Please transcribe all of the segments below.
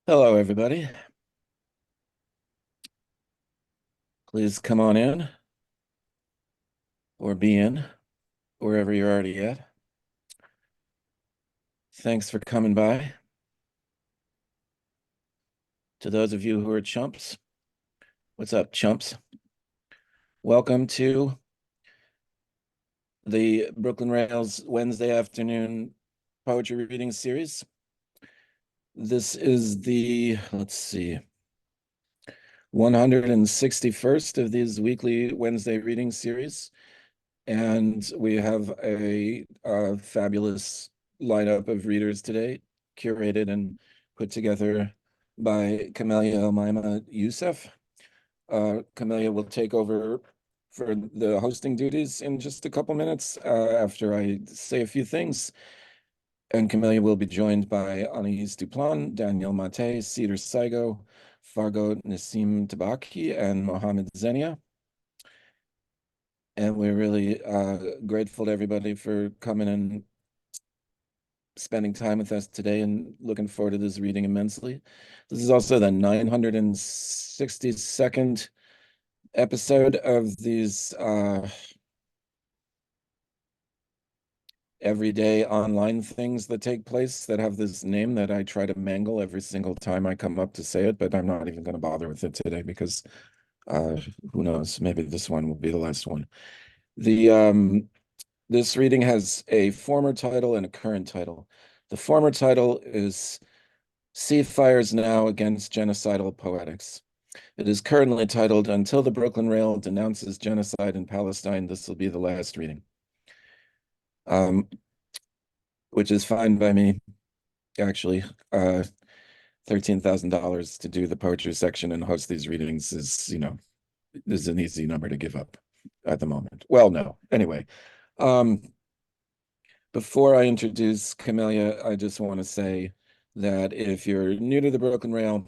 Hello, everybody. Please come on in or be in wherever you're already at. Thanks for coming by. To those of you who are chumps, what's up, chumps? Welcome to the Brooklyn Rails Wednesday afternoon poetry reading series. This is the, let's see, 161st of these weekly Wednesday reading series. And we have a fabulous lineup of readers today, curated and put together by Kamelya Omayma Youssef. Kamelya will take over for the hosting duties in just a couple minutes after I say a few things. And Kamelya will be joined by Anaïs Duplan, Daniel Maté, Cedar Sigo, Fargo Nissim Tbakhi, and Mohammed Zenia. And we're really grateful to everybody for coming and spending time with us today and looking forward to this reading immensely. This is also the 962nd episode of these everyday online things that take place that have this name that I try to mangle every single time I come up to say it, but I'm not even going to bother with it today because who knows, maybe this one will be the last one. This reading has a former title and a current title. The former title is Sea Fires Now Against Genocidal Poetics. It is currently titled Until the Brooklyn Rail Denounces Genocide in Palestine. This will be the last reading, which is fine by me, actually. $13,000 to do the poetry section and host these readings is, this is an easy number to give up at the moment. Well, no. Anyway, before I introduce Kamelya, I just want to say that if you're new to the Brooklyn Rail,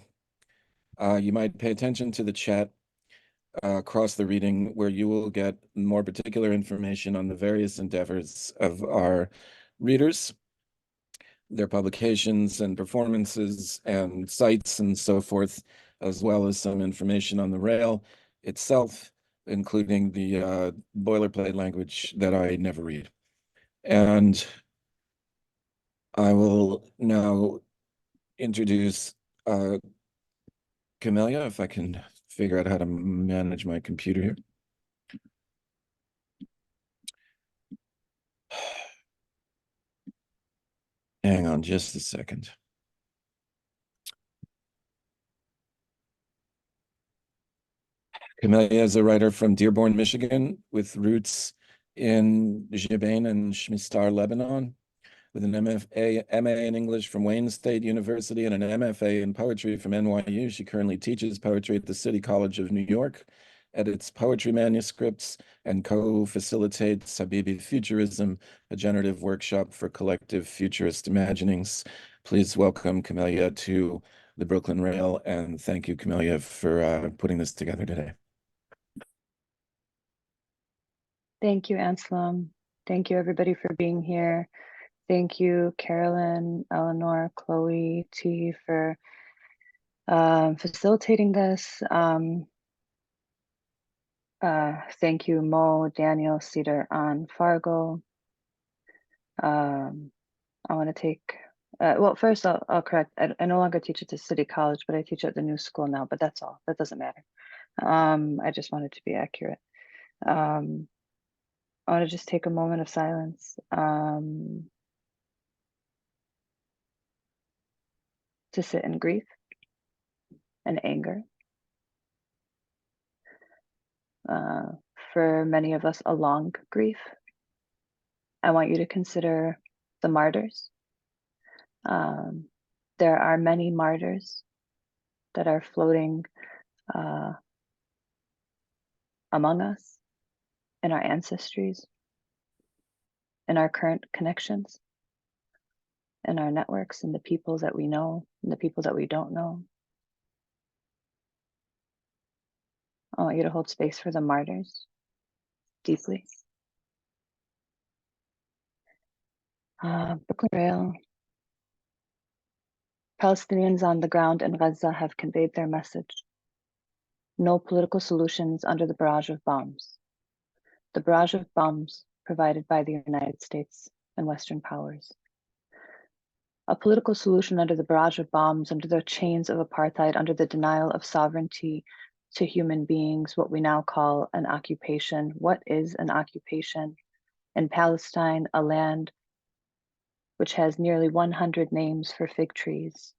you might pay attention to the chat across the reading where you will get more particular information on the various endeavors of our readers, their publications and performances and sites and so forth, as well as some information on the Rail itself, including the boilerplate language that I never read. And I will now introduce Kamelya, if I can figure out how to manage my computer here. Hang on just a second. Kamelya is a writer from Dearborn, Michigan, with roots in Jibin and Shmistar, Lebanon, with an MA in English from Wayne State University and an MFA in poetry from NYU. She currently teaches poetry at the City College of New York, edits poetry manuscripts, and co-facilitates Habibi Futurism, a generative workshop for collective futurist imaginings. Please welcome Kamelya to the Brooklyn Rail, and thank you, Kamelya, for putting this together today. Thank you, Anselm. Thank you, everybody, for being here. Thank you, Carolyn, Eleanor, Chloe, T, for facilitating this. Thank you, Mo, Daniel, Cedar, on Fargo. I want to take, well, first I'll correct. I no longer teach at the City College, but I teach at the new school now, but that's all. That doesn't matter. I just wanted to be accurate. I want to just take a moment of silence to sit in grief and anger. For many of us, a long grief. I want you to consider the martyrs. There are many martyrs that are floating among us, in our ancestries, in our current connections, in our networks, and the people that we know, and the people that we don't know. I want you to hold space for the martyrs deeply. Brooklyn Rail, Palestinians on the ground in Gaza have conveyed their message. No political solutions under the barrage of bombs. The barrage of bombs provided by the United States and Western powers. A political solution under the barrage of bombs, under the chains of apartheid, under the denial of sovereignty to human beings, what we now call an occupation. What is an occupation? In Palestine, a land which has nearly 100 names for fig trees.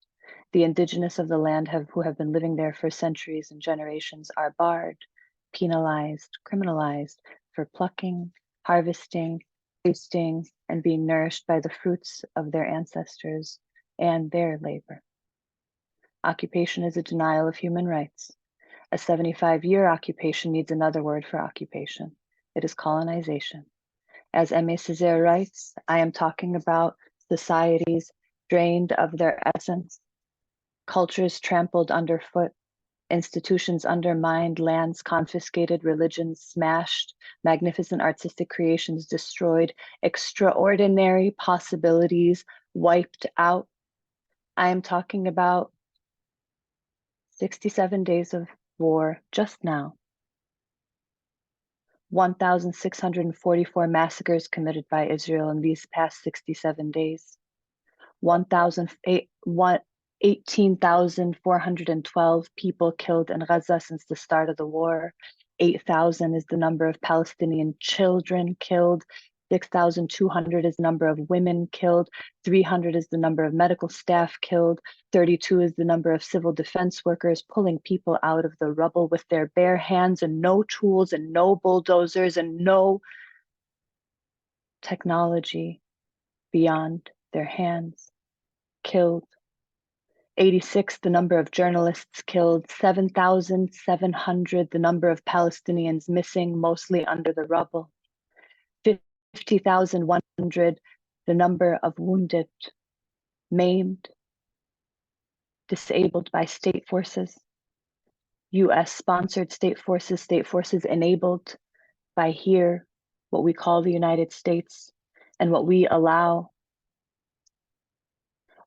The indigenous of the land who have been living there for centuries and generations are barred, penalized, criminalized for plucking, harvesting, tasting, and being nourished by the fruits of their ancestors and their labor. Occupation is a denial of human rights. A 75-year occupation needs another word for occupation. It is colonization. As M.A. Cedar writes, I am talking about societies drained of their essence, cultures trampled underfoot, institutions undermined, lands confiscated, religions smashed, magnificent artistic creations destroyed, extraordinary possibilities wiped out. I am talking about 67 days of war just now. 1,644 massacres committed by Israel in these past 67 days. 18,412 people killed in Gaza since the start of the war. 8,000 is the number of Palestinian children killed. 6,200 is the number of women killed. 300 is the number of medical staff killed. 32 is the number of civil defense workers pulling people out of the rubble with their bare hands and no tools and no bulldozers and no technology beyond their hands. Killed. 86, the number of journalists killed. 7,700, the number of Palestinians missing, mostly under the rubble. 50,100, the number of wounded, maimed, disabled by state forces. US-sponsored state forces enabled by here, what we call the United States, and what we allow.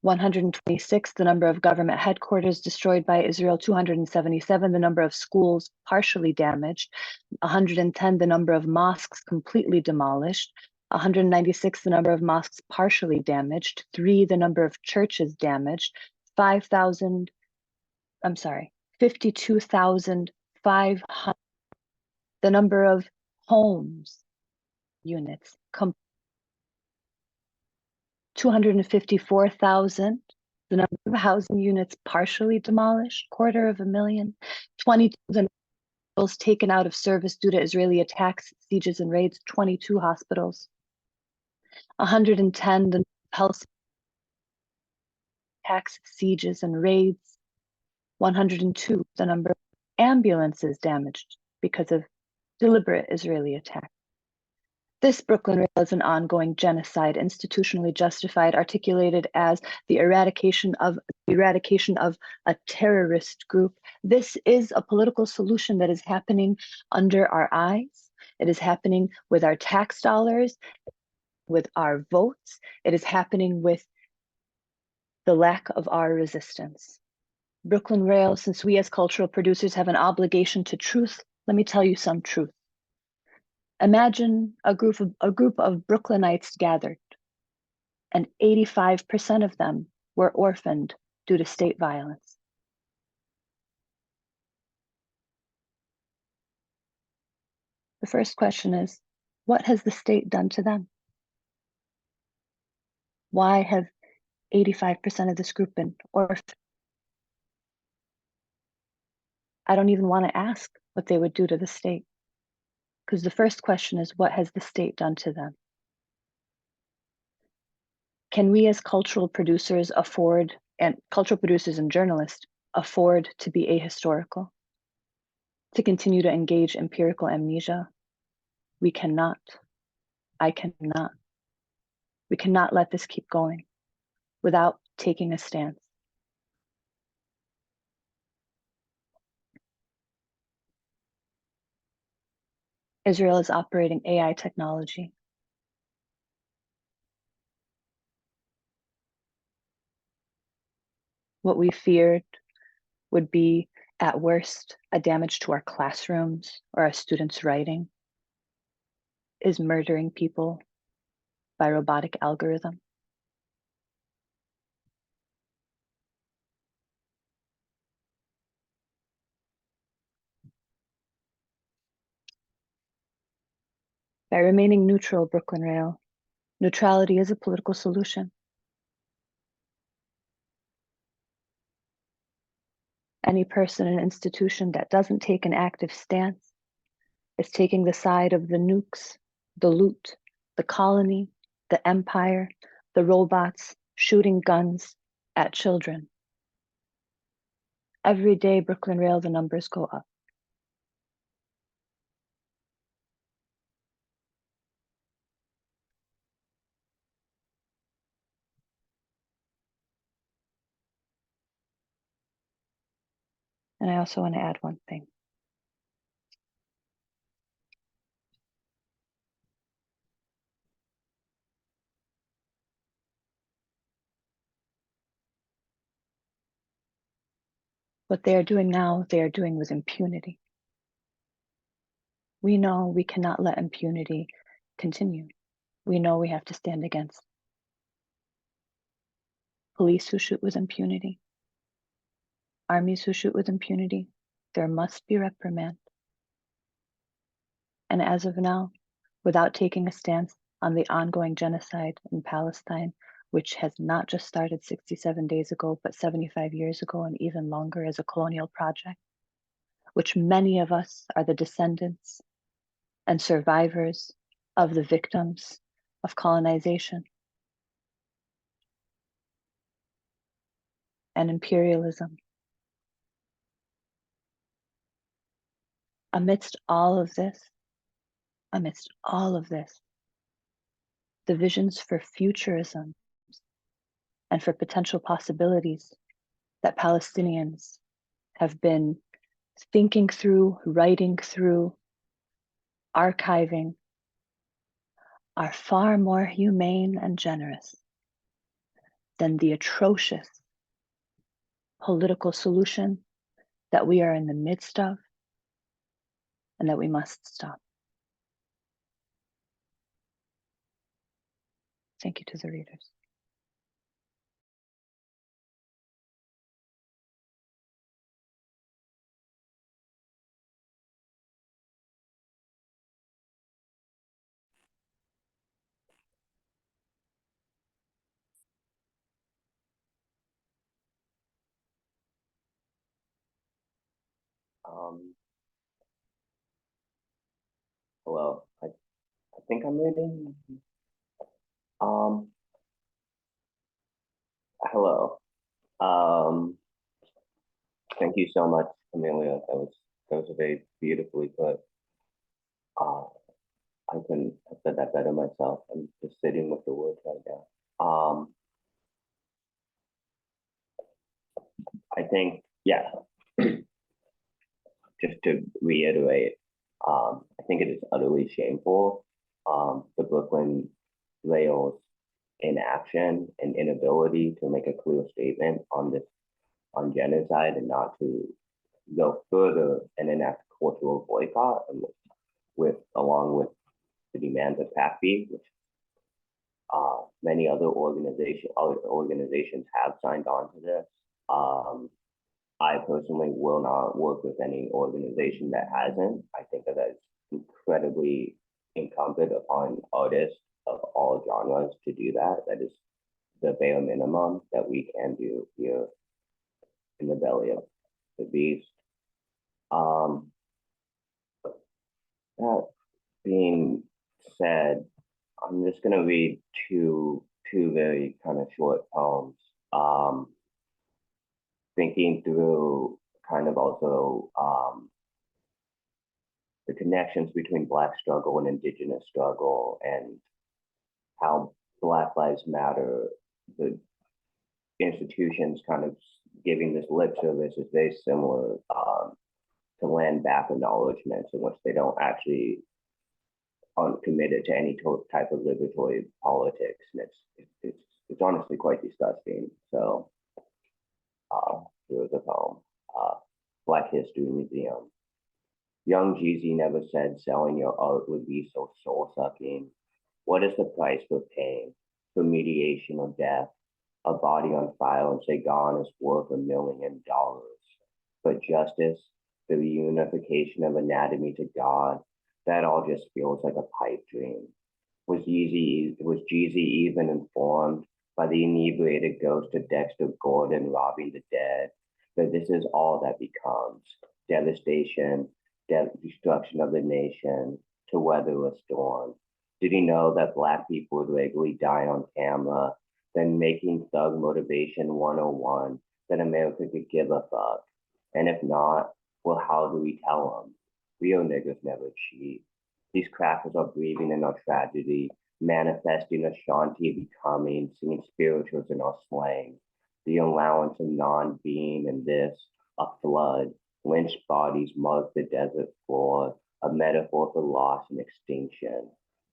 126, the number of government headquarters destroyed by Israel. 277, the number of schools partially damaged. 110, the number of mosques completely demolished. 196, the number of mosques partially damaged. 3, the number of churches damaged. 52,500, the number of homes units, 254,000, the number of housing units partially demolished, 250,000, 20,000 hospitals taken out of service due to Israeli attacks, sieges, and raids, 22 hospitals. 110, the health attacks, sieges, and raids. 102, the number of ambulances damaged because of deliberate Israeli attacks. This Brooklyn Rail is an ongoing genocide, institutionally justified, articulated as the eradication of a terrorist group. This is a political solution that is happening under our eyes. It is happening with our tax dollars, with our votes. It is happening with the lack of our resistance. Brooklyn Rail, since we as cultural producers have an obligation to truth, let me tell you some truth. Imagine a group of Brooklynites gathered, and 85% of them were orphaned due to state violence. The first question is, what has the state done to them? Why have 85% of this group been orphaned? I don't even want to ask what they would do to the state, because the first question is, what has the state done to them? Can we as cultural producers and journalists afford to be ahistorical? To continue to engage empirical amnesia? We cannot. I cannot. We cannot let this keep going without taking a stance. Israel is operating AI technology. What we feared would be, at worst, a damage to our classrooms or our students' writing, is murdering people by robotic algorithm. By remaining neutral, Brooklyn Rail, neutrality is a political solution. Any person and institution that doesn't take an active stance is taking the side of the nukes, the loot, the colony, the empire, the robots shooting guns at children. Every day, Brooklyn Rail, the numbers go up. And I also want to add one thing. What they are doing now, they are doing with impunity. We know we cannot let impunity continue. We know we have to stand against police who shoot with impunity, armies who shoot with impunity. There must be reprimand. And as of now, without taking a stance on the ongoing genocide in Palestine, which has not just started 67 days ago, but 75 years ago and even longer as a colonial project, which many of us are the descendants and survivors of the victims of colonization and imperialism. Amidst all of this, the visions for futurism and for potential possibilities that Palestinians have been thinking through, writing through, archiving, are far more humane and generous than the atrocious political solution that we are in the midst of and that we must stop. Thank you to the readers. Hello, I think I'm reading. Hello. Thank you so much, Kamelya. That was a very beautifully put. I couldn't have said that better myself. I'm just sitting with the words right now. I think, yeah, just to reiterate, I think it is utterly shameful, the Brooklyn Rail's inaction and inability to make a clear statement on genocide and not to go further and enact cultural boycott and along with the demands of PACB, which many other organizations have signed on to this. I personally will not work with any organization that hasn't. I think that that's incredibly incumbent upon artists of all genres to do that. That is the bare minimum that we can do here in the belly of the beast. That being said, I'm just gonna read two very kind of short poems. Thinking through kind of also the connections between Black struggle and Indigenous struggle and how Black Lives Matter, the institutions kind of giving this lip service is very similar to land back acknowledgements in which they don't actually aren't committed to any type of liberatory politics, and it's honestly quite disgusting. So Here was a poem. Black History Museum. Young Jeezy never said selling your art would be so soul-sucking. What is the price for pain, for mediation or death? A body on file and say gone is worth $1 million. But justice, the reunification of anatomy to God, that all just feels like a pipe dream. Was Jeezy even informed by the inebriated ghost of Dexter Gordon robbing the dead that this is all that becomes devastation, destruction of the nation, to weather a storm? Did he know that Black people would regularly die on camera, then making Thug Motivation 101 that America could give a fuck? And if not, well, how do we tell them? Real niggas never cheat. These crackers are breathing in our tragedy, manifesting Ashanti becoming, singing spirituals in our slang. The allowance of non-being in this, a flood, lynched bodies mark the desert floor, a metaphor for loss and extinction.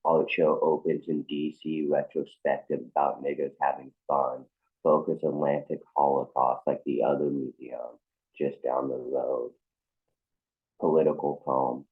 Art show opens in DC, retrospective about niggas having fun, focus Atlantic Holocaust like the other museum, just down the road. Political poem.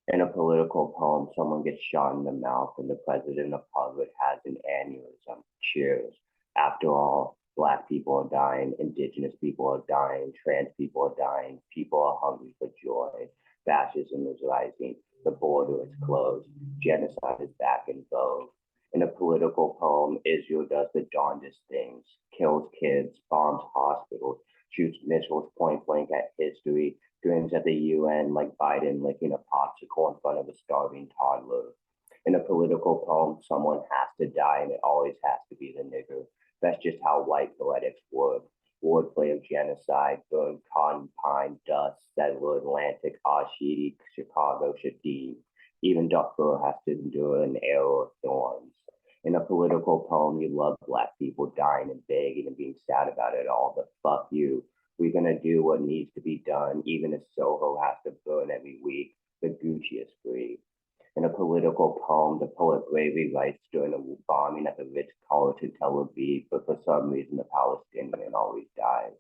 In a political poem, someone gets shot in the mouth and the president of Harvard has an aneurysm. Cheers. After all, Black people are dying, indigenous people are dying, trans people are dying, people are hungry for joy. Fascism is rising, the border is closed, genocide is back in vogue. In a political poem, Israel does the darndest things, kills kids, bombs hospitals, shoots missiles point blank at history, grins at the UN like Biden licking a popsicle in front of a starving toddler. In a political poem, someone has to die and it always has to be the nigger. That's just how white poetics work. Wordplay of genocide, burned cotton, pine, dust, settler, Atlantic, Ashidi, Chicago, Shadim. Even Darfur has to endure an era of thorns. In a political poem, you love Black people dying and begging and being sad about it all, but fuck you. We're gonna do what needs to be done, even if Soho has to burn every week. The Gucci is free. In a political poem, the poet bravely writes during a bombing at the Ritz-Carlton in Tel Aviv, but for some reason the Palestinian always dies.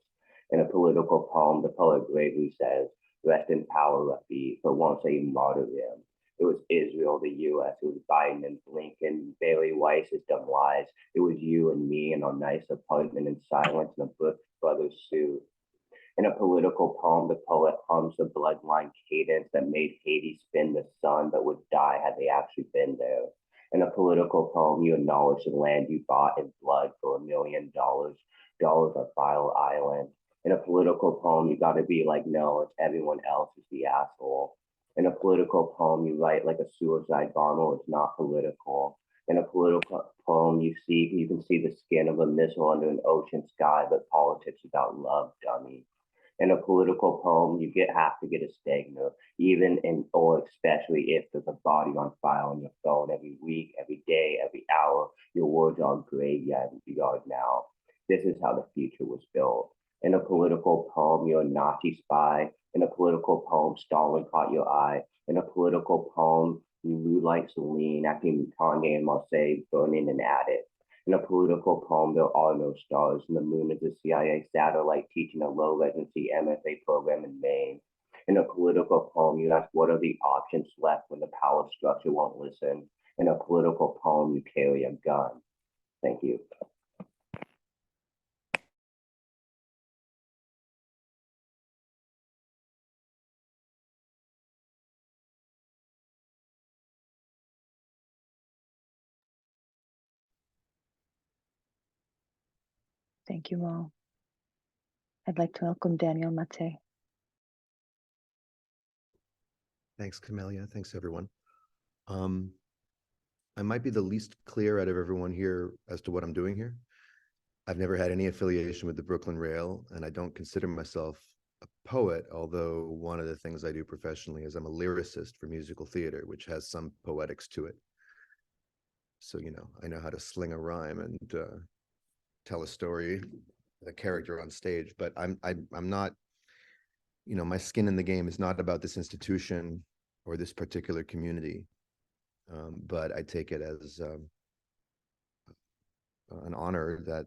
In a political poem, the poet bravely says, rest in power, Rafi, but won't say martyrdom. It was Israel, the US, it was Biden and Blinken, Bailey Weiss's dumb lies. It was you and me in our nice apartment in silence in a Brooks Brothers suit. In a political poem, the poet hums the bloodline cadence that made Haiti spin the sun but would die had they actually been there. In a political poem, you acknowledge the land you bought in blood for $1 million, dollars on File Island. In a political poem, you gotta be like, no, it's everyone else is the asshole. In a political poem, you write like a suicide bomber, it's not political. In a political poem, you can see the skin of a missile under an ocean sky, but politics about love, dummy. In a political poem, you have to get a stegner, even in or especially if there's a body on file on your phone every week, every day, every hour. Your words are graveyard now. This is how the future was built. In a political poem, you're a Nazi spy. In a political poem, Stalin caught your eye. In a political poem, you look like Celine, acting Kanye and Marseille, burning an attic. In a political poem, there are no stars, and the moon is a CIA satellite teaching a low residency MFA program in Maine. In a political poem, you ask what are the options left when the power structure won't listen. In a political poem, you carry a gun. Thank you. Thank you, Mo. I'd like to welcome Daniel Maté. Thanks, Kamelya. Thanks, everyone. I might be the least clear out of everyone here as to what I'm doing here. I've never had any affiliation with the Brooklyn Rail, and I don't consider myself a poet, although one of the things I do professionally is I'm a lyricist for musical theater, which has some poetics to it. So, you know, I know how to sling a rhyme and tell a story, a character on stage, but I'm not, you know, my skin in the game is not about this institution or this particular community, but I take it as an honor that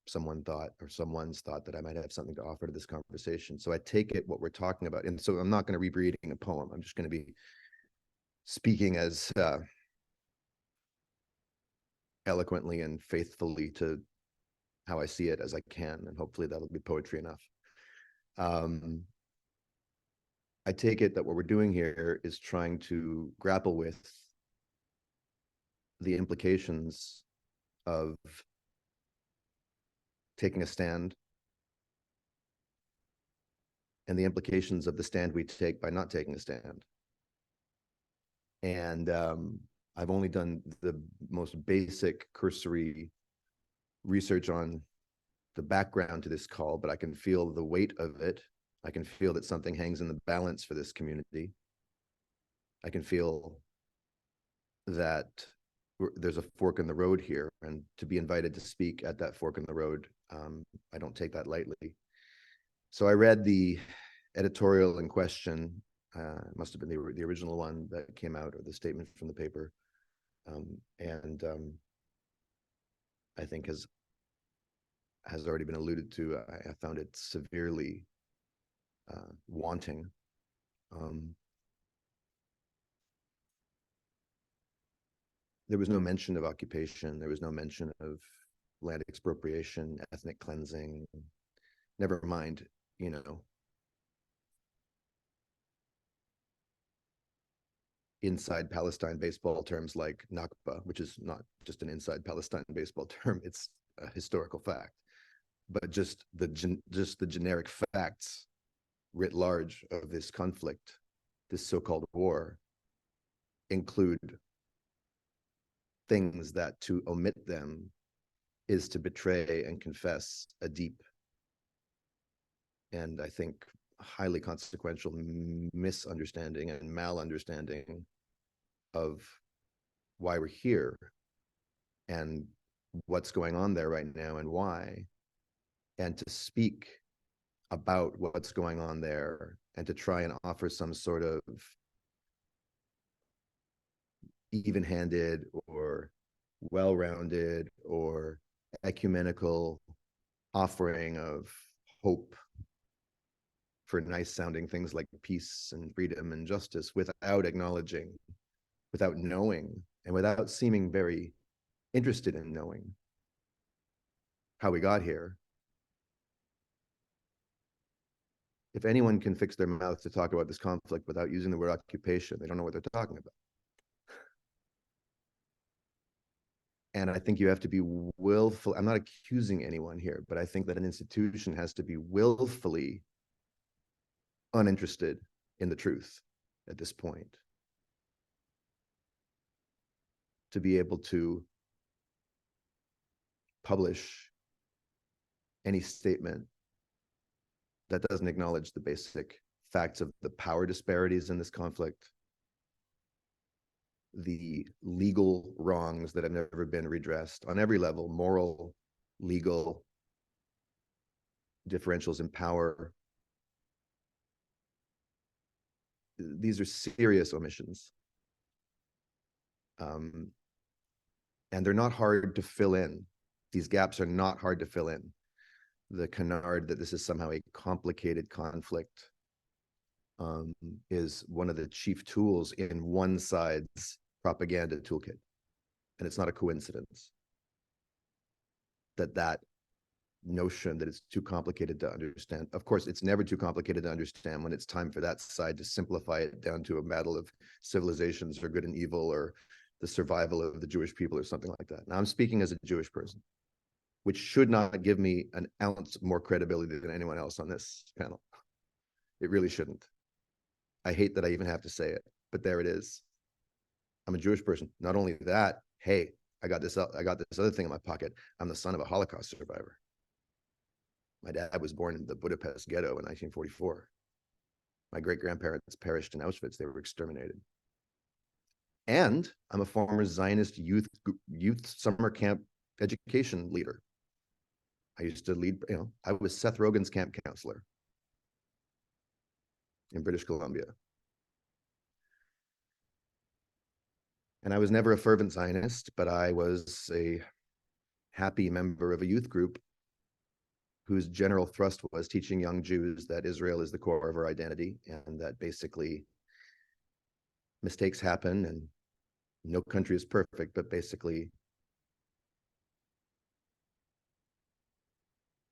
someone thought, or someone's thought, that I might have something to offer to this conversation. So I take it what we're talking about. And so I'm not going to be reading a poem. I'm just going to be speaking as eloquently and faithfully to how I see it as I can. And hopefully that'll be poetry enough. I take it that what we're doing here is trying to grapple with the implications of taking a stand and the implications of the stand we take by not taking a stand. And I've only done the most basic cursory research on the background to this call, but I can feel the weight of it. I can feel that something hangs in the balance for this community. I can feel that there's a fork in the road here, and to be invited to speak at that fork in the road, I don't take that lightly. So I read the editorial in question. It must have been the original one that came out, or the statement from the paper, and I think has already been alluded to. I found it severely wanting. There was no mention of occupation. There was no mention of land expropriation, ethnic cleansing. Never mind, you know, inside Palestine baseball terms like Nakba, which is not just an inside Palestine baseball term, it's a historical fact. But just the generic facts writ large of this conflict, this so-called war, include things that to omit them is to betray and confess a deep and, I think, highly consequential misunderstanding and malunderstanding of why we're here and what's going on there right now and why, and to speak about what's going on there and to try and offer some sort of even-handed or well-rounded or ecumenical offering of hope for nice sounding things like peace and freedom and justice, without acknowledging, without knowing, and without seeming very interested in knowing how we got here. If anyone can fix their mouth to talk about this conflict without using the word occupation, they don't know what they're talking about. And I think you have to be willful. I'm not accusing anyone here, but I think that an institution has to be willfully uninterested in the truth at this point to be able to publish any statement that doesn't acknowledge the basic facts of the power disparities in this conflict, the legal wrongs that have never been redressed on every level, moral, legal, differentials in power. These are serious omissions. And they're not hard to fill in. These gaps are not hard to fill in. The canard that this is somehow a complicated conflict is one of the chief tools in one side's propaganda toolkit. And it's not a coincidence that that notion that it's too complicated to understand. Of course, it's never too complicated to understand when it's time for that side to simplify it down to a battle of civilizations or good and evil or the survival of the Jewish people or something like that. Now, I'm speaking as a Jewish person, which should not give me an ounce more credibility than anyone else on this panel. It really shouldn't. I hate that I even have to say it, but there it is. I'm a Jewish person. Not only that, hey, I got this other thing in my pocket. I'm the son of a Holocaust survivor. My dad was born in the Budapest ghetto in 1944. My great-grandparents perished in Auschwitz. They were exterminated. And I'm a former Zionist youth summer camp education leader. I used to lead, I was Seth Rogen's camp counselor in British Columbia. And I was never a fervent Zionist, but I was a happy member of a youth group whose general thrust was teaching young Jews that Israel is the core of our identity and that basically mistakes happen and no country is perfect, but basically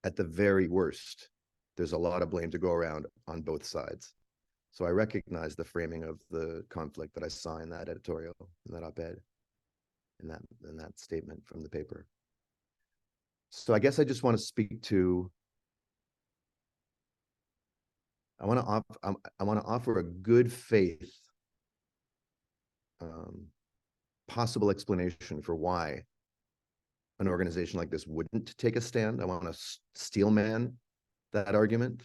at the very worst, there's a lot of blame to go around on both sides. So I recognize the framing of the conflict that I saw in that editorial, in that op-ed, in that statement from the paper. So I guess I just want to speak to, I want to offer a good faith possible explanation for why an organization like this wouldn't take a stand. I want to steel man that argument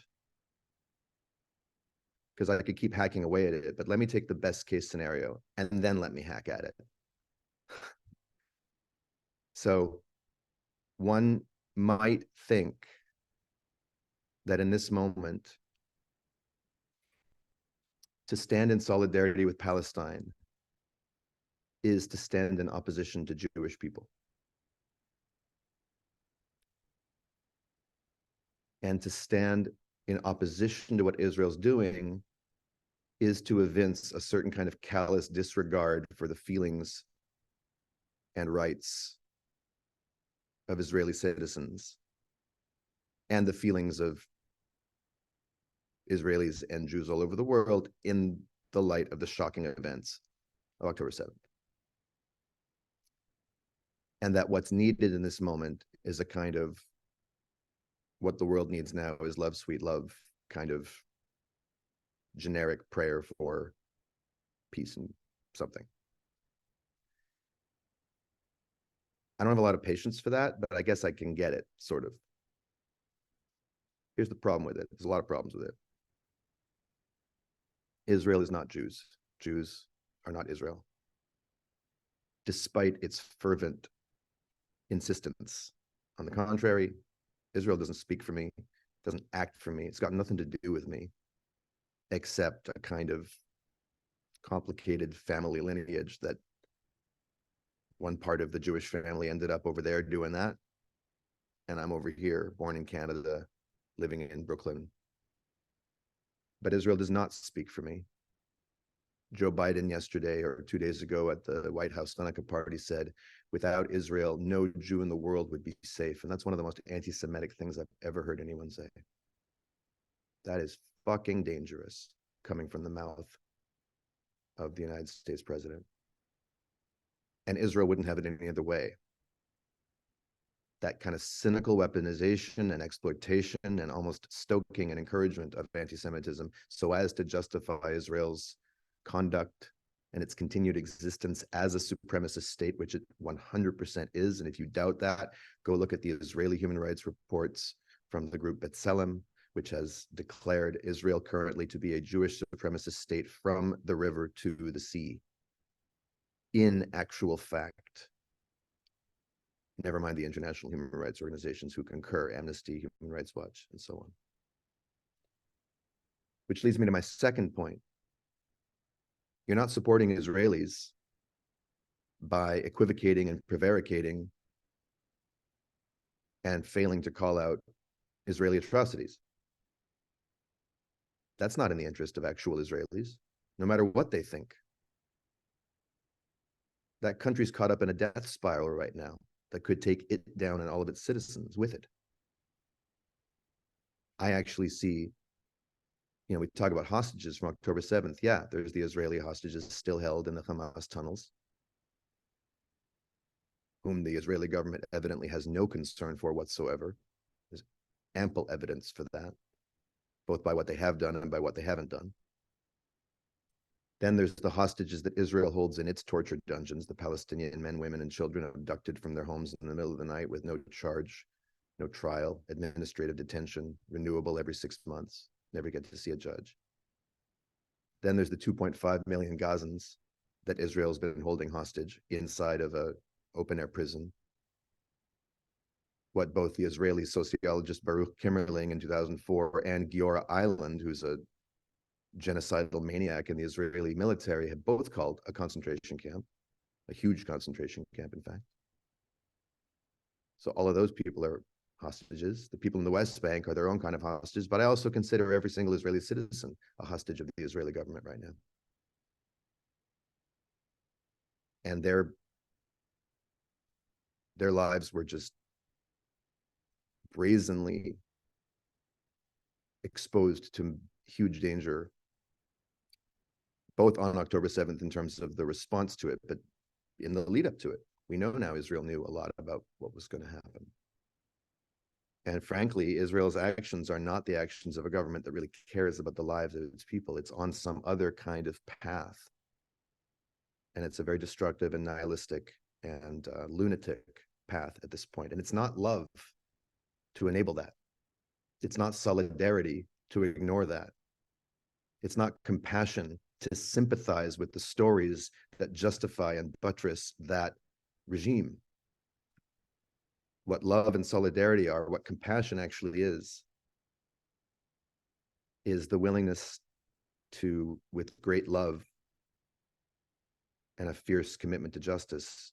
because I could keep hacking away at it, but let me take the best case scenario and then let me hack at it. So one might think that in this moment, to stand in solidarity with Palestine is to stand in opposition to Jewish people. And to stand in opposition to what Israel's doing is to evince a certain kind of callous disregard for the feelings and rights of Israeli citizens and the feelings of Israelis and Jews all over the world in the light of the shocking events of October 7th. And that what's needed in this moment is a kind of, what the world needs now is love, sweet love, kind of generic prayer for peace and something. I don't have a lot of patience for that, but I guess I can get it, sort of. Here's the problem with it. There's a lot of problems with it. Israel is not Jews. Jews are not Israel. Despite its fervent insistence. On the contrary, Israel doesn't speak for me, doesn't act for me. It's got nothing to do with me, except a kind of complicated family lineage that one part of the Jewish family ended up over there doing that. And I'm over here, born in Canada, living in Brooklyn. But Israel does not speak for me. Joe Biden yesterday or 2 days ago at the White House Hanukkah party said, without Israel, no Jew in the world would be safe. And that's one of the most anti-Semitic things I've ever heard anyone say. That is fucking dangerous coming from the mouth of the United States president. And Israel wouldn't have it any other way. That kind of cynical weaponization and exploitation and almost stoking and encouragement of anti-Semitism so as to justify Israel's conduct and its continued existence as a supremacist state, which it 100% is. And if you doubt that, go look at the Israeli human rights reports from the group B'Tselem, which has declared Israel currently to be a Jewish supremacist state from the river to the sea. In actual fact, never mind the international human rights organizations who concur, Amnesty, Human Rights Watch, and so on. Which leads me to my second point. You're not supporting Israelis by equivocating and prevaricating and failing to call out Israeli atrocities. That's not in the interest of actual Israelis, no matter what they think. That country's caught up in a death spiral right now that could take it down and all of its citizens with it. I actually see, we talk about hostages from October 7th. Yeah, there's the Israeli hostages still held in the Hamas tunnels, whom the Israeli government evidently has no concern for whatsoever. There's ample evidence for that, both by what they have done and by what they haven't done. Then there's the hostages that Israel holds in its torture dungeons, the Palestinian men, women, and children abducted from their homes in the middle of the night with no charge, no trial, administrative detention, renewable every 6 months, never get to see a judge. Then there's the 2.5 million Gazans that Israel's been holding hostage inside of a open-air prison. What both the Israeli sociologist Baruch Kimmerling in 2004 and Giora Island, who's a genocidal maniac in the Israeli military, have both called a concentration camp, a huge concentration camp, in fact. So all of those people are hostages. The people in the West Bank are their own kind of hostages, but I also consider every single Israeli citizen a hostage of the Israeli government right now. And their lives were just brazenly exposed to huge danger, both on October 7th in terms of the response to it, but in the lead up to it. We know now Israel knew a lot about what was going to happen. And frankly, Israel's actions are not the actions of a government that really cares about the lives of its people. It's on some other kind of path. And it's a very destructive and nihilistic and lunatic path at this point. And it's not love to enable that. It's not solidarity to ignore that. It's not compassion to sympathize with the stories that justify and buttress that regime. What love and solidarity are, what compassion actually is the willingness to, with great love and a fierce commitment to justice,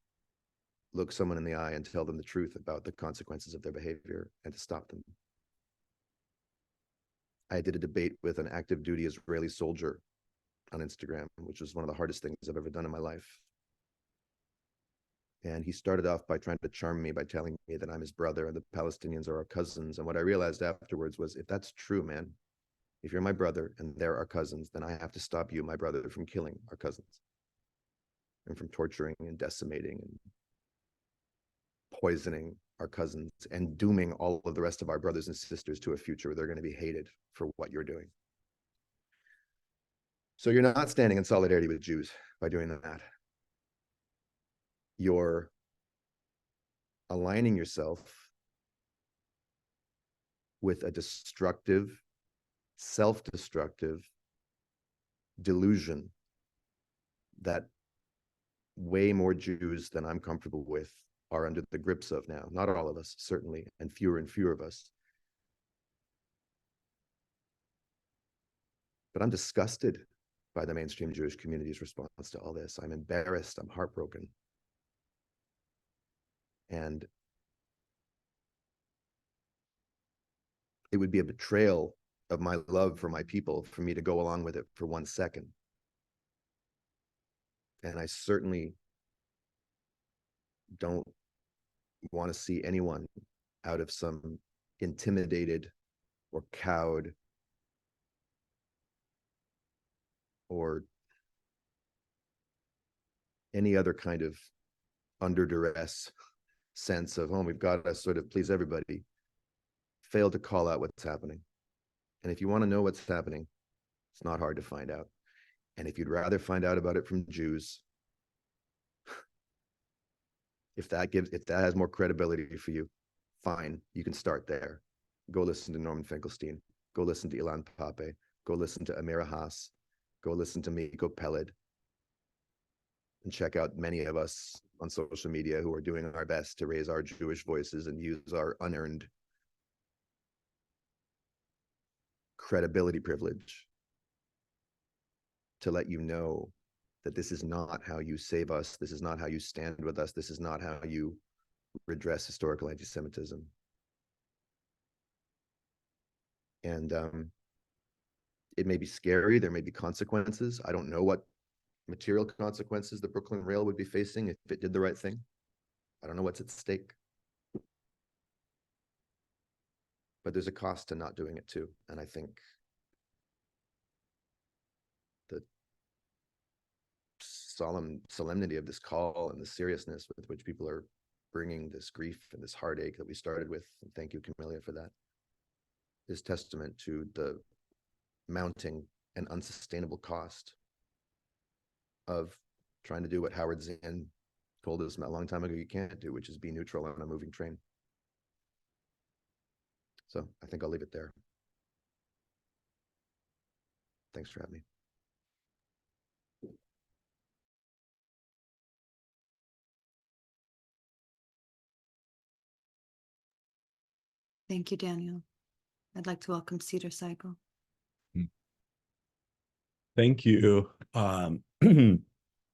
look someone in the eye and tell them the truth about the consequences of their behavior and to stop them. I did a debate with an active duty Israeli soldier on Instagram, which was one of the hardest things I've ever done in my life. And he started off by trying to charm me by telling me that I'm his brother and the Palestinians are our cousins. And what I realized afterwards was, if that's true, man, if you're my brother and they're our cousins, then I have to stop you, my brother, from killing our cousins and from torturing and decimating and poisoning our cousins and dooming all of the rest of our brothers and sisters to a future where they're going to be hated for what you're doing. So you're not standing in solidarity with Jews by doing that. You're aligning yourself with a destructive, self-destructive delusion that way more Jews than I'm comfortable with are under the grips of now. Not all of us, certainly, and fewer of us. But I'm disgusted by the mainstream Jewish community's response to all this. I'm embarrassed, I'm heartbroken. And it would be a betrayal of my love for my people for me to go along with it for 1 second. And I certainly don't want to see anyone out of some intimidated or cowed or any other kind of under duress sense of, oh, we've got to sort of please everybody, fail to call out what's happening. And if you want to know what's happening, it's not hard to find out. And if you'd rather find out about it from Jews, if that has more credibility for you, fine, you can start there. Go listen to Norman Finkelstein. Go listen to Ilan Pape. Go listen to Amira Haas. Go listen to Miko Peled. And check out many of us on social media who are doing our best to raise our Jewish voices and use our unearned credibility privilege to let you know that this is not how you save us. This is not how you stand with us. This is not how you redress historical anti-Semitism. And it may be scary. There may be consequences. I don't know what material consequences the Brooklyn Rail would be facing if it did the right thing. I don't know what's at stake. But there's a cost to not doing it too. And I think the solemnity of this call and the seriousness with which people are bringing this grief and this heartache that we started with, and thank you, Kamelya, for that, is testament to the mounting and unsustainable cost of trying to do what Howard Zinn told us a long time ago you can't do, which is be neutral on a moving train. So I think I'll leave it there. Thanks for having me. Thank you, Daniel. I'd like to welcome Cedar Sigo. Thank you.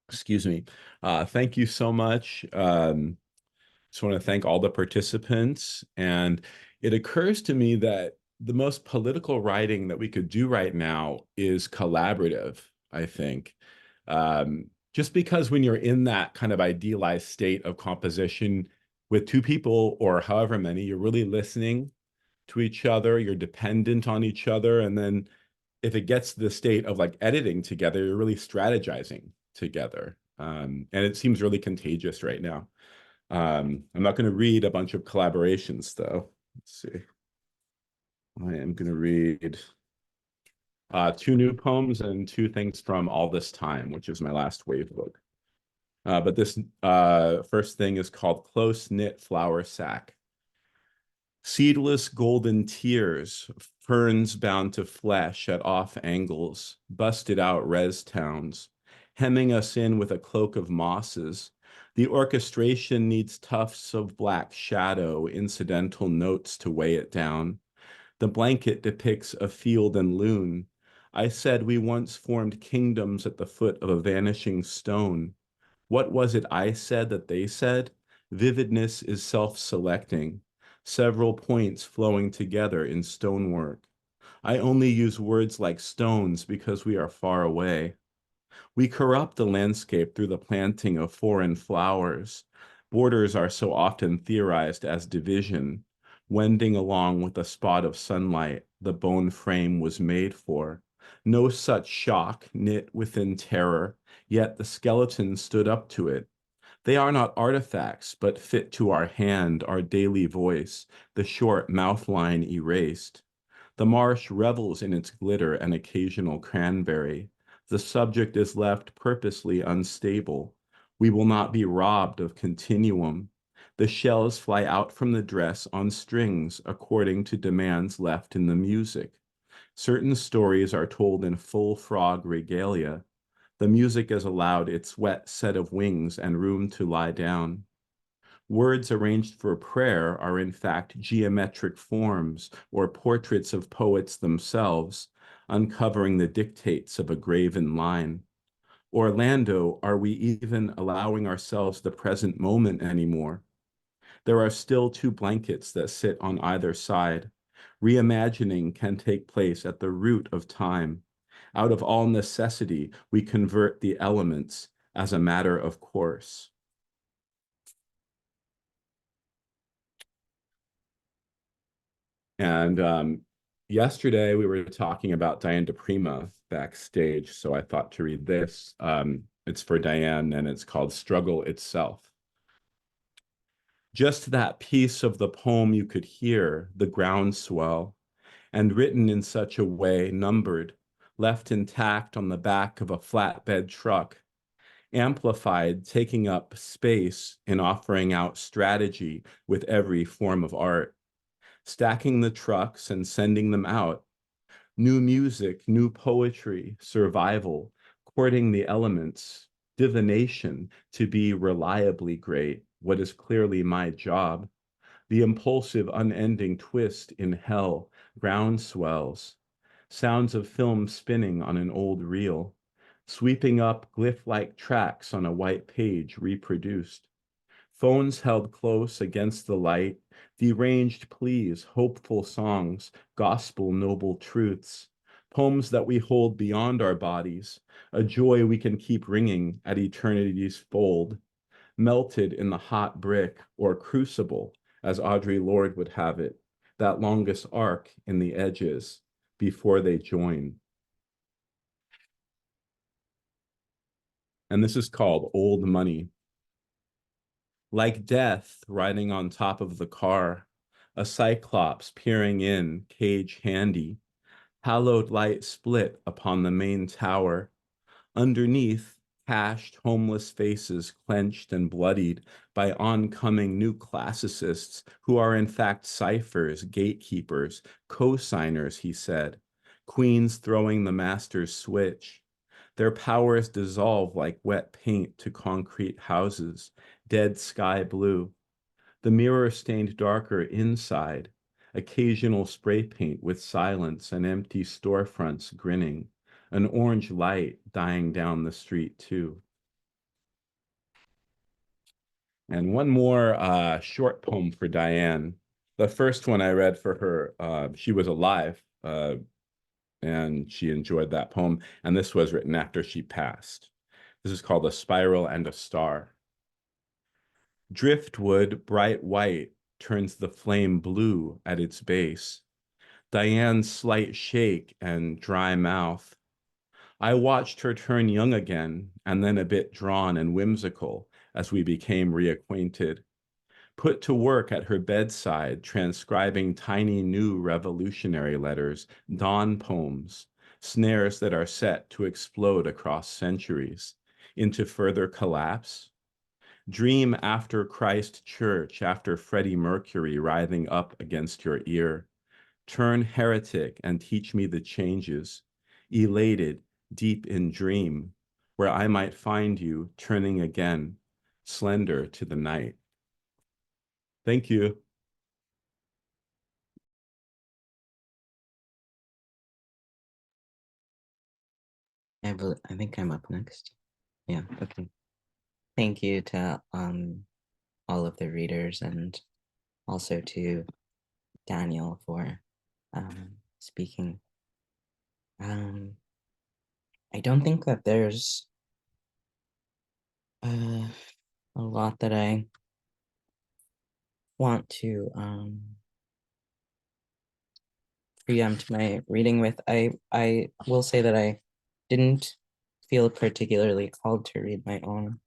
Excuse me. Thank you so much. Just want to thank all the participants. And it occurs to me that the most political writing that we could do right now is collaborative, I think. Just because when you're in that kind of idealized state of composition with two people or however many, you're really listening to each other, you're dependent on each other. And then if it gets to the state of like editing together, you're really strategizing together. And it seems really contagious right now. I'm not going to read a bunch of collaborations though. Let's see. I am going to read two new poems and two things from All This Time, which is my last wave book. But this first thing is called Close Knit Flower Sack. Seedless golden tears, ferns bound to flesh at off angles, busted out res towns, hemming us in with a cloak of mosses. The orchestration needs tufts of black shadow, incidental notes to weigh it down. The blanket depicts a field and loon. I said we once formed kingdoms at the foot of a vanishing stone. What was it I said that they said? Vividness is self-selecting, several points flowing together in stonework. I only use words like stones because we are far away. We corrupt the landscape through the planting of foreign flowers. Borders are so often theorized as division, wending along with a spot of sunlight the bone frame was made for. No such shock knit within terror, yet the skeleton stood up to it. They are not artifacts, but fit to our hand, our daily voice, the short mouth line erased. The marsh revels in its glitter and occasional cranberry. The subject is left purposely unstable. We will not be robbed of continuum. The shells fly out from the dress on strings according to demands left in the music. Certain stories are told in full frog regalia. The music is allowed its wet set of wings and room to lie down. Words arranged for prayer are in fact geometric forms or portraits of poets themselves, uncovering the dictates of a graven line. Orlando, are we even allowing ourselves the present moment anymore? There are still two blankets that sit on either side. Reimagining can take place at the root of time. Out of all necessity, we convert the elements as a matter of course. And yesterday we were talking about Diane DePrima backstage, so I thought to read this. It's for Diane, and it's called Struggle Itself. Just that piece of the poem you could hear, the groundswell, and written in such a way, numbered, left intact on the back of a flatbed truck, amplified, taking up space in offering out strategy with every form of art, stacking the trucks and sending them out. New music, new poetry, survival, courting the elements, divination to be reliably great, what is clearly my job. The impulsive, unending twist in hell, groundswells, sounds of film spinning on an old reel, sweeping up glyph-like tracks on a white page reproduced. Phones held close against the light, deranged pleas, hopeful songs, gospel noble truths, poems that we hold beyond our bodies, a joy we can keep ringing at eternity's fold, melted in the hot brick or crucible, as Audre Lorde would have it, that longest arc in the edges before they join. And this is called Old Money. Like death riding on top of the car, a cyclops peering in, cage handy, hallowed light split upon the main tower. Underneath, cashed homeless faces clenched and bloodied by oncoming new classicists who are in fact ciphers, gatekeepers, co-signers, he said, queens throwing the master's switch. Their powers dissolve like wet paint to concrete houses, dead sky blue. The mirror stained darker inside, occasional spray paint with silence and empty storefronts grinning, an orange light dying down the street too. And one more short poem for Diane. The first one I read for her, she was alive, and she enjoyed that poem. And this was written after she passed. This is called A Spiral and a Star. Driftwood, bright white, turns the flame blue at its base. Diane's slight shake and dry mouth. I watched her turn young again, and then a bit drawn and whimsical as we became reacquainted. Put to work at her bedside, transcribing tiny new revolutionary letters, dawn poems, snares that are set to explode across centuries, into further collapse. Dream after Christ Church, after Freddie Mercury writhing up against your ear. Turn heretic and teach me the changes, elated, deep in dream, where I might find you turning again, slender to the night. Thank you. I think I'm up next. Yeah, okay. Thank you to all of the readers, and also to Daniel for speaking. I don't think that there's a lot that I want to preempt my reading with. I will say that I didn't feel particularly called to read my own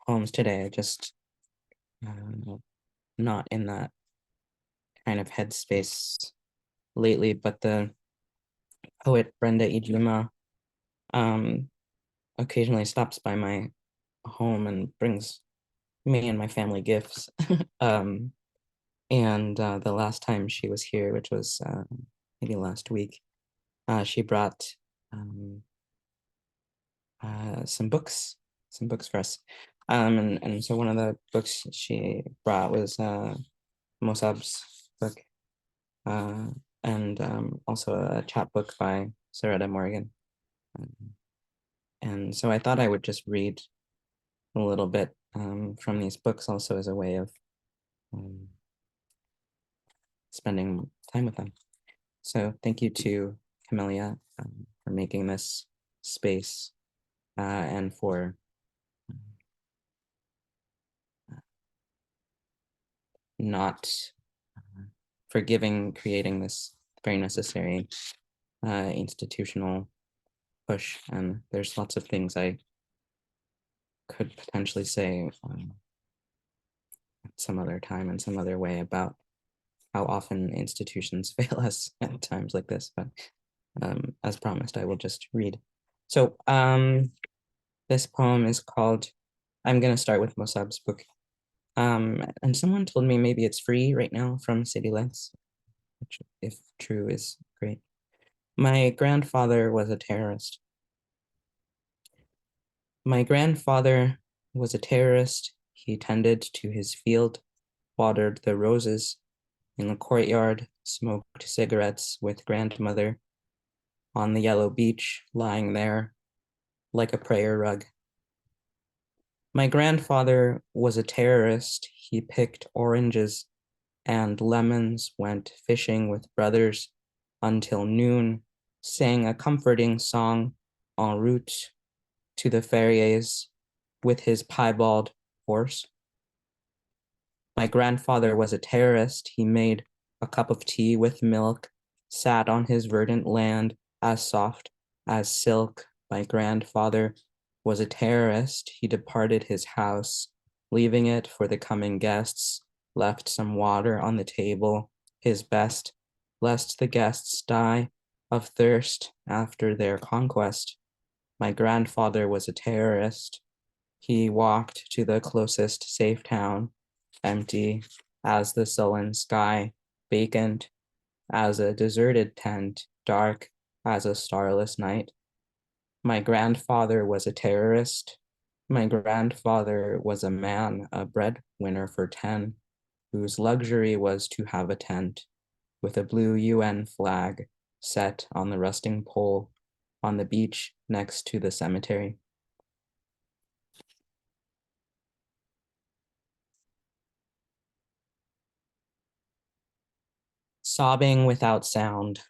poems today. I just not in that kind of headspace lately, but the poet Brenda Ijima occasionally stops by my home and brings me and my family gifts. And the last time she was here, which was maybe last week, she brought some books for us. And so one of the books she brought was Mosab's book, and also a chapbook by Sarada Morgan. And so I thought I would just read a little bit from these books, also as a way of spending time with them. So thank you to Kamelya for making this space and for not creating this very necessary institutional push. And there's lots of things I could potentially say at some other time in some other way about how often institutions fail us at times like this, but as promised, I will just read. So this poem is called, I'm going to start with Mosab's book. And someone told me maybe it's free right now from City Lights, which if true is great. My grandfather was a terrorist. My grandfather was a terrorist. He tended to his field, watered the roses in the courtyard, smoked cigarettes with grandmother on the yellow beach, lying there like a prayer rug. My grandfather was a terrorist. He picked oranges and lemons, went fishing with brothers until noon, sang a comforting song en route to the Ferriers with his piebald horse. My grandfather was a terrorist. He made a cup of tea with milk, sat on his verdant land as soft as silk. My grandfather was a terrorist. He departed his house, leaving it for the coming guests, left some water on the table, his best, lest the guests die of thirst after their conquest. My grandfather was a terrorist. He walked to the closest safe town, empty as the sullen sky, vacant as a deserted tent, dark as a starless night. My grandfather was a terrorist. My grandfather was a man, a breadwinner for 10, whose luxury was to have a tent with a blue UN flag set on the rusting pole on the beach next to the cemetery. sobbing without sound.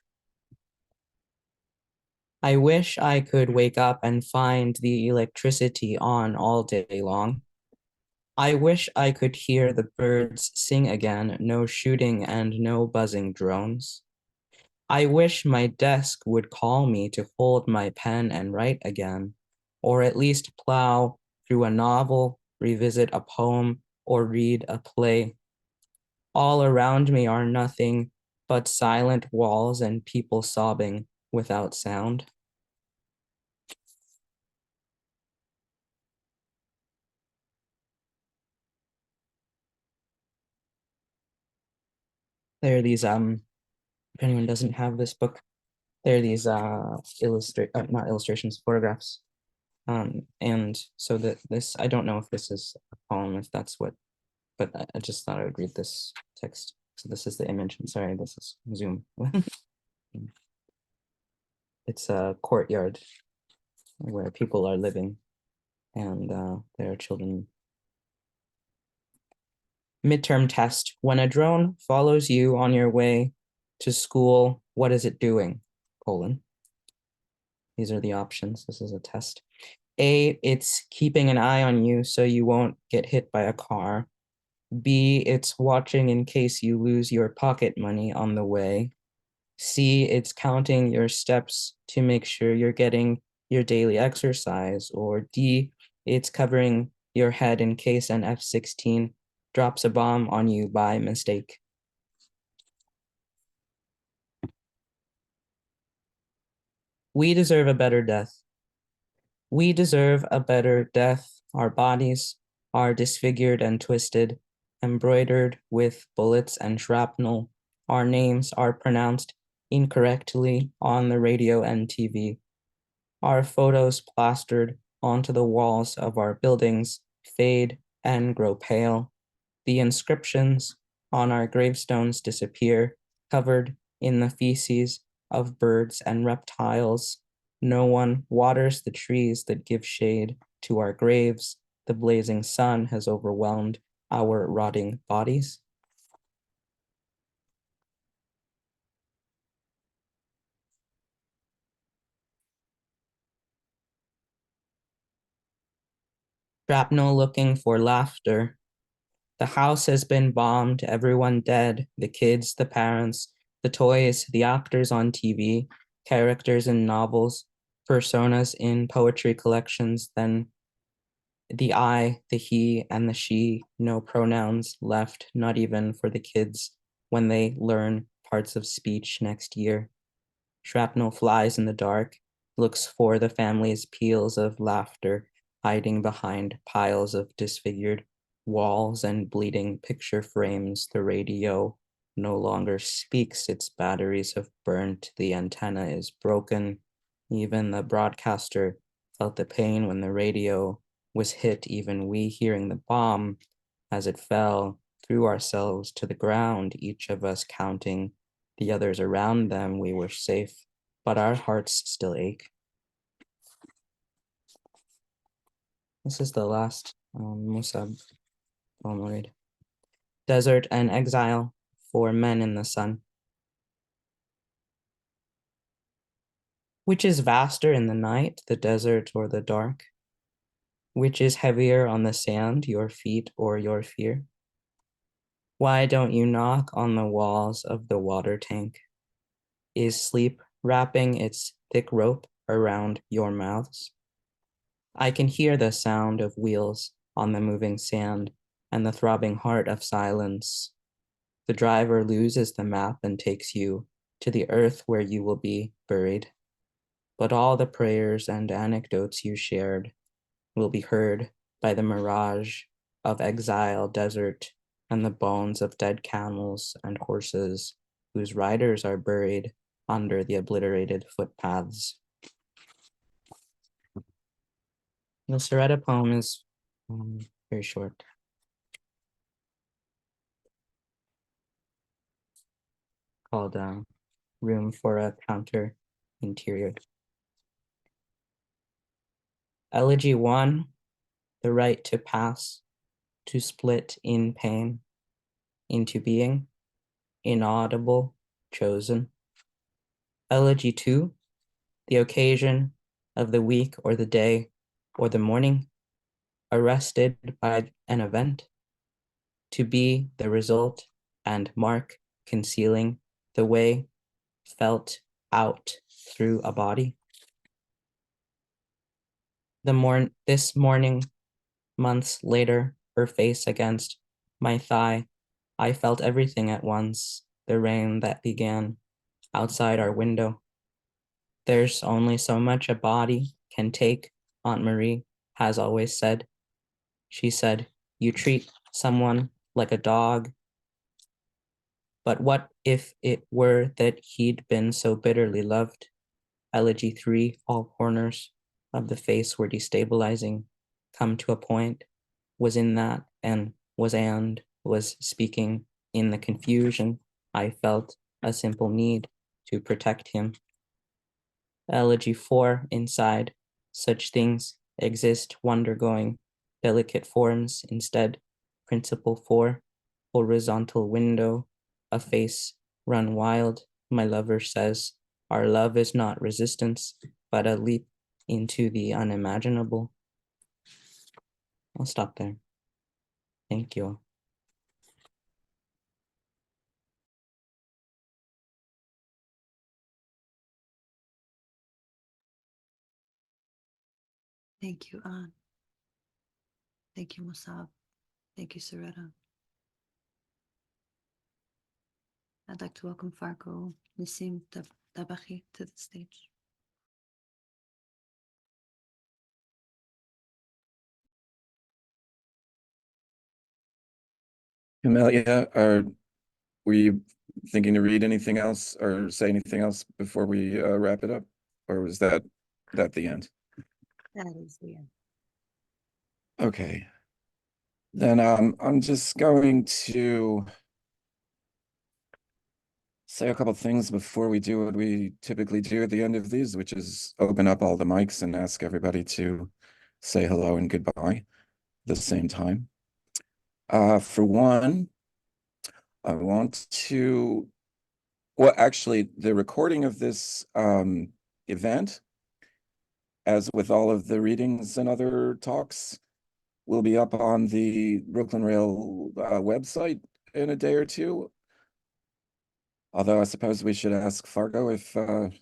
I wish I could wake up and find the electricity on all day long. I wish I could hear the birds sing again, no shooting and no buzzing drones. I wish my desk would call me to hold my pen and write again, or at least plow through a novel, revisit a poem, or read a play. All around me are nothing but silent walls and people sobbing without sound. There are these, if anyone doesn't have this book, there are these not illustrations, photographs. And so that this, I don't know if this is a poem, if that's what, but I just thought I would read this text. So this is the image. I'm sorry, this is Zoom. It's a courtyard where people are living, and there are children. Midterm test. When a drone follows you on your way to school, what is it doing? Colon. These are the options. This is a test. A, it's keeping an eye on you so you won't get hit by a car. B, it's watching in case you lose your pocket money on the way. C, it's counting your steps to make sure you're getting your daily exercise. Or D, it's covering your head in case an F-16 drops a bomb on you by mistake. We deserve a better death. We deserve a better death. Our bodies are disfigured and twisted, embroidered with bullets and shrapnel. Our names are pronounced incorrectly on the radio and TV. Our photos plastered onto the walls of our buildings fade and grow pale. The inscriptions on our gravestones disappear, covered in the feces of birds and reptiles. No one waters the trees that give shade to our graves. The blazing sun has overwhelmed our rotting bodies. Shrapnel looking for laughter. The house has been bombed, everyone dead, the kids, the parents, the toys, the actors on TV, characters in novels, personas in poetry collections, then the I, the he, and the she, no pronouns left, not even for the kids when they learn parts of speech next year. Shrapnel flies in the dark, looks for the family's peals of laughter, hiding behind piles of disfigured walls and bleeding picture frames. The radio no longer speaks, its batteries have burnt, the antenna is broken. Even the broadcaster felt the pain when the radio was hit, even we hearing the bomb as it fell, threw ourselves to the ground, each of us counting the others around them. We were safe, but our hearts still ache. This is the last Musab poem I'll read. Desert and exile for men in the sun. Which is vaster in the night, the desert or the dark? Which is heavier on the sand, your feet or your fear? Why don't you knock on the walls of the water tank? Is sleep wrapping its thick rope around your mouths? I can hear the sound of wheels on the moving sand and the throbbing heart of silence. The driver loses the map and takes you to the earth where you will be buried. But all the prayers and anecdotes you shared will be heard by the mirage of exile, desert, and the bones of dead camels and horses whose riders are buried under the obliterated footpaths. The Seretta poem is very short. Called Room for a Counter Interior. Elegy 1, the right to pass, to split in pain, into being, inaudible, chosen. Elegy 2, the occasion of the week or the day or the morning, arrested by an event, to be the result and mark concealing the way felt out through a body. This morning, months later, her face against my thigh, I felt everything at once, the rain that began outside our window. There's only so much a body can take, Aunt Marie has always said. She said, you treat someone like a dog. But what if it were that he'd been so bitterly loved? Elegy 3, all corners of the face were destabilizing, come to a point, was in that and was speaking in the confusion. I felt a simple need to protect him. Elegy 4, inside, such things exist, wonder-going, delicate forms instead. Principle 4, horizontal window, a face run wild. My lover says, our love is not resistance, but a leap into the unimaginable. I'll stop there. Thank you. Thank you, Anne. Thank you, Musab. Thank you, Saretta. I'd like to welcome Fargo Nissim Tbakhi to the stage. Kamelya, were you thinking to read anything else or say anything else before we wrap it up? Or was that the end? That is the end. Okay. Then I'm just going to say a couple things before we do what we typically do at the end of these, which is open up all the mics and ask everybody to say hello and goodbye at the same time. For one, I want to, well, actually, the recording of this event, as with all of the readings and other talks, will be up on the Brooklyn Rail website in a day or two. Although I suppose we should ask Fargo if, or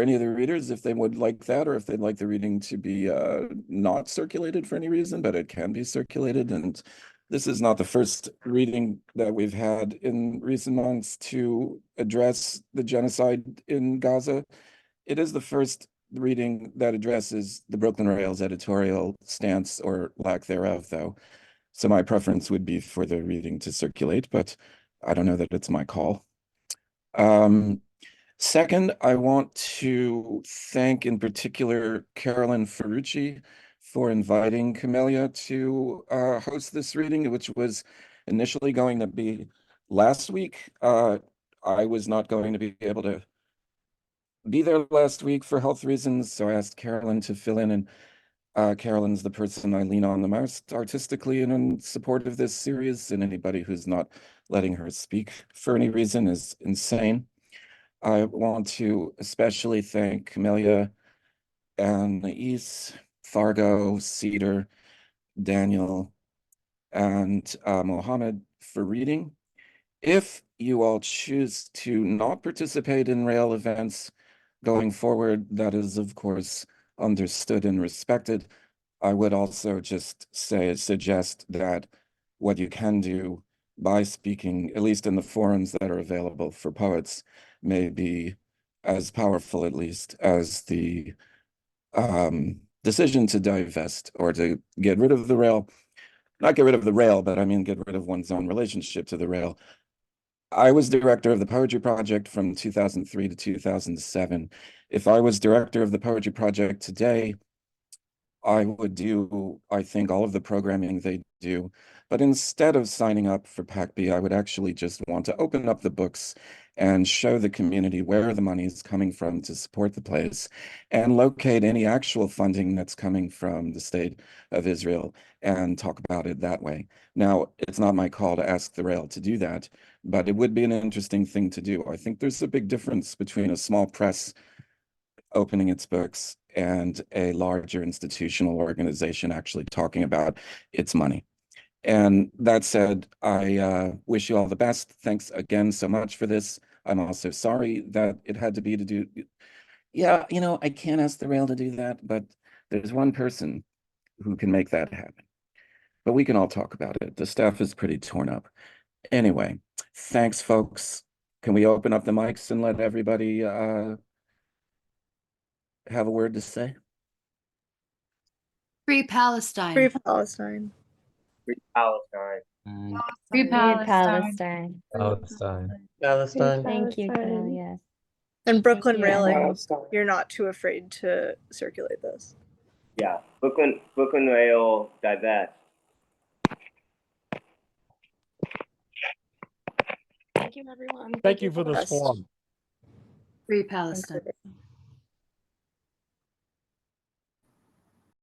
any of the readers, if they would like that, or if they'd like the reading to be not circulated for any reason, but it can be circulated. And this is not the first reading that we've had in recent months to address the genocide in Gaza. It is the first reading that addresses the Brooklyn Rail's editorial stance or lack thereof, though. So my preference would be for the reading to circulate, but I don't know that it's my call. Second, I want to thank in particular Carolyn Ferrucci for inviting Kamelya to host this reading, which was initially going to be last week. I was not going to be able to be there last week for health reasons, so I asked Carolyn to fill in, and Carolyn's the person I lean on the most artistically and in support of this series, and anybody who's not letting her speak for any reason is insane. I want to especially thank Kamelya and Anaïs, Fargo, Cedar, Daniel, and Mohammed for reading. If you all choose to not participate in Rail events going forward, that is, of course, understood and respected. I would also just suggest that what you can do by speaking, at least in the forums that are available for poets, may be as powerful, at least, as the decision to divest or to get rid of the rail. Not get rid of the rail, but I mean get rid of one's own relationship to the rail. I was director of the Poetry Project from 2003 to 2007. If I was director of the Poetry Project today, I would do, I think, all of the programming they do. But instead of signing up for Pack B, I would actually just want to open up the books and show the community where the money is coming from to support the plays and locate any actual funding that's coming from the state of Israel and talk about it that way. Now, it's not my call to ask the Rail to do that, but it would be an interesting thing to do. I think there's a big difference between a small press opening its books and a larger institutional organization actually talking about its money. And that said, I wish you all the best. Thanks again so much for this. I'm also sorry that it had to be to do. Yeah, I can't ask the Rail to do that, but there's one person who can make that happen. But we can all talk about it. The staff is pretty torn up. Anyway, thanks, folks. Can we open up the mics and let everybody have a word to say? Free Palestine. Free Palestine. Free Palestine. Free Free Palestine. Palestine. Palestine. Thank you, Kamelya. And Brooklyn you. Railing, Palestine. you're not too afraid to circulate this. Yeah, Brooklyn Rail divest. Thank you, everyone. Thank you for this Best. forum. Free Thanks, Palestine. everybody.